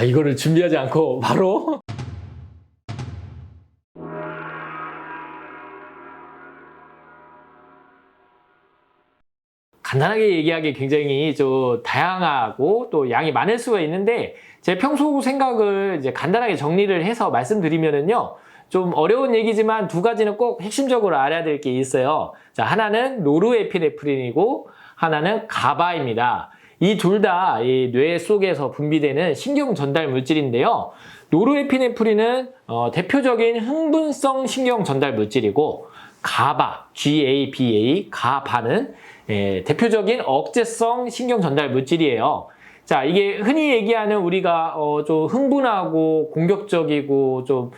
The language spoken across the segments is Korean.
이거를 준비하지 않고 바로 간단하게 얘기하기 굉장히 좀 다양하고 또 양이 많을 수가 있는데 제 평소 생각을 이제 간단하게 정리를 해서 말씀드리면은요. 좀 어려운 얘기지만 두 가지는 꼭 핵심적으로 알아야 될 게 있어요. 자, 하나는 노르에피네프린이고 하나는 가바입니다. 이 둘 다 이 뇌 속에서 분비되는 신경 전달 물질인데요. 노르에피네프린은 대표적인 흥분성 신경 전달 물질이고 가바, GABA, 가바는 대표적인 억제성 신경 전달 물질이에요. 자, 이게 흔히 얘기하는 우리가 좀 흥분하고 공격적이고 좀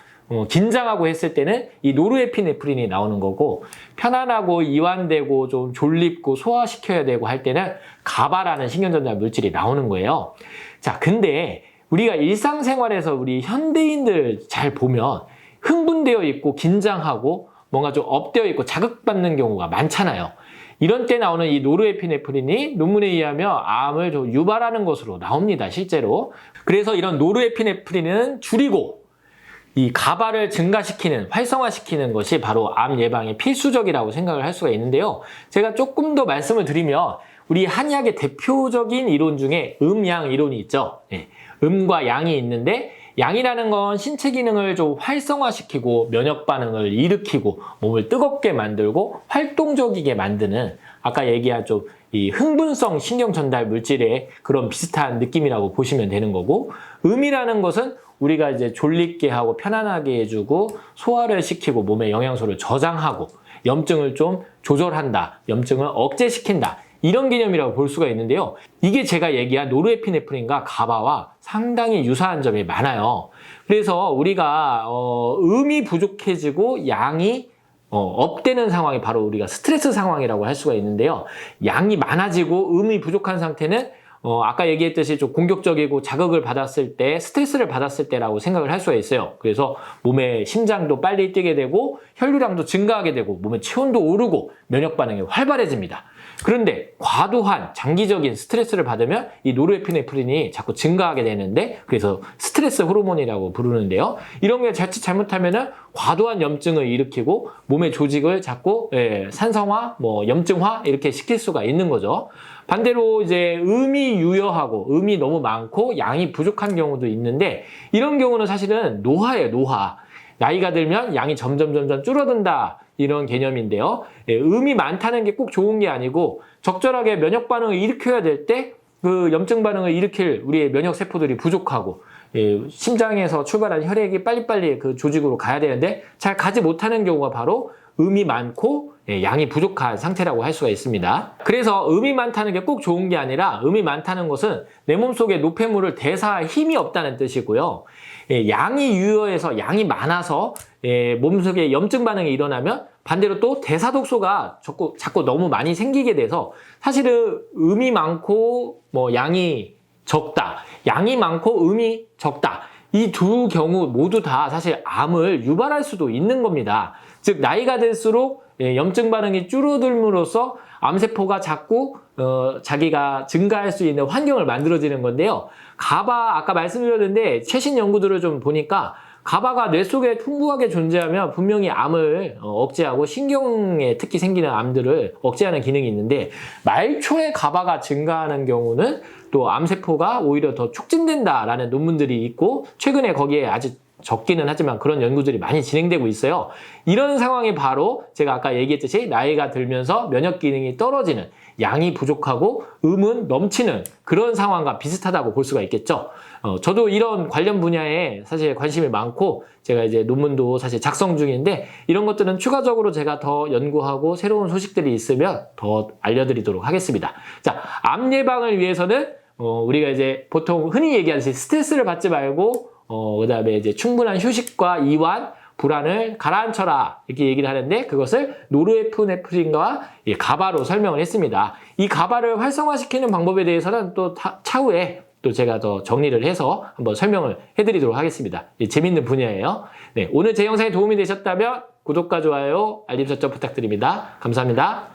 긴장하고 했을 때는 이 노르에피네프린이 나오는 거고 편안하고 이완되고 좀 졸립고 소화시켜야 되고 할 때는 가바라는 신경전달 물질이 나오는 거예요. 자, 근데 우리가 일상생활에서 우리 현대인들 잘 보면 흥분되어 있고 긴장하고 뭔가 좀 업되어 있고 자극받는 경우가 많잖아요. 이런 때 나오는 이 노르에피네프린이 논문에 의하면 암을 좀 유발하는 것으로 나옵니다, 실제로. 그래서 이런 노르에피네프린은 줄이고 이 가바를 증가시키는, 활성화시키는 것이 바로 암 예방에 필수적이라고 생각을 할 수가 있는데요. 제가 조금 더 말씀을 드리면 우리 한의학의 대표적인 이론 중에 음양 이론이 있죠. 음과 양이 있는데 양이라는 건 신체 기능을 좀 활성화시키고 면역 반응을 일으키고 몸을 뜨겁게 만들고 활동적이게 만드는 아까 얘기한 좀 이 흥분성 신경 전달 물질의 그런 비슷한 느낌이라고 보시면 되는 거고 음이라는 것은 우리가 이제 졸립게 하고 편안하게 해주고 소화를 시키고 몸에 영양소를 저장하고 염증을 좀 조절한다, 염증을 억제시킨다 이런 개념이라고 볼 수가 있는데요. 이게 제가 얘기한 노르에피네프린과 가바와 상당히 유사한 점이 많아요. 그래서 우리가 음이 부족해지고 양이 업되는 상황이 바로 우리가 스트레스 상황이라고 할 수가 있는데요. 양이 많아지고 음이 부족한 상태는 아까 얘기했듯이 좀 공격적이고 자극을 받았을 때, 스트레스를 받았을 때라고 생각을 할 수가 있어요. 그래서 몸의 심장도 빨리 뛰게 되고 혈류량도 증가하게 되고 몸의 체온도 오르고 면역 반응이 활발해집니다. 그런데 과도한 장기적인 스트레스를 받으면 이 노르에피네프린이 자꾸 증가하게 되는데 그래서 스트레스 호르몬이라고 부르는데요. 이런 게 자칫 잘못하면은 과도한 염증을 일으키고 몸의 조직을 자꾸 산성화, 염증화 이렇게 시킬 수가 있는 거죠. 반대로 이제 음이 유여하고 음이 너무 많고 양이 부족한 경우도 있는데 이런 경우는 사실은 노화예요, 노화. 나이가 들면 양이 점점 줄어든다 이런 개념인데요. 음이 많다는 게 꼭 좋은 게 아니고 적절하게 면역 반응을 일으켜야 될 때 그 염증 반응을 일으킬 우리의 면역 세포들이 부족하고 심장에서 출발한 혈액이 빨리빨리 그 조직으로 가야 되는데 잘 가지 못하는 경우가 바로 음이 많고 양이 부족한 상태라고 할 수가 있습니다. 그래서 음이 많다는 게 꼭 좋은 게 아니라 음이 많다는 것은 내 몸속에 노폐물을 대사할 힘이 없다는 뜻이고요. 양이 유효해서 양이 많아서 몸속에 염증 반응이 일어나면 반대로 또 대사독소가 자꾸 너무 많이 생기게 돼서 사실은 음이 많고 양이 적다, 양이 많고 음이 적다 이 두 경우 모두 다 사실 암을 유발할 수도 있는 겁니다. 즉 나이가 들수록 염증 반응이 줄어들므로써 암세포가 자꾸 자기가 증가할 수 있는 환경을 만들어지는 건데요. 가바 아까 말씀드렸는데 최신 연구들을 좀 보니까 가바가 뇌 속에 풍부하게 존재하면 분명히 암을 억제하고 신경에 특히 생기는 암들을 억제하는 기능이 있는데 말초에 가바가 증가하는 경우는 또 암세포가 오히려 더 촉진된다라는 논문들이 있고 최근에 거기에 아주 적기는 하지만 그런 연구들이 많이 진행되고 있어요. 이런 상황이 바로 제가 아까 얘기했듯이 나이가 들면서 면역 기능이 떨어지는 양이 부족하고 음은 넘치는 그런 상황과 비슷하다고 볼 수가 있겠죠. 저도 이런 관련 분야에 사실 관심이 많고 제가 이제 논문도 사실 작성 중인데 이런 것들은 추가적으로 제가 더 연구하고 새로운 소식들이 있으면 더 알려드리도록 하겠습니다. 자, 암 예방을 위해서는 우리가 이제 보통 흔히 얘기하듯이 스트레스를 받지 말고 그다음에 이제 충분한 휴식과 이완, 불안을 가라앉혀라 이렇게 얘기를 하는데 그것을 노르에피네프린과 가바로 설명을 했습니다. 이 가바를 활성화시키는 방법에 대해서는 또 차후에 또 제가 더 정리를 해서 한번 설명을 해드리도록 하겠습니다. 재밌는 분야예요. 네, 오늘 제 영상이 도움이 되셨다면 구독과 좋아요, 알림 설정 부탁드립니다. 감사합니다.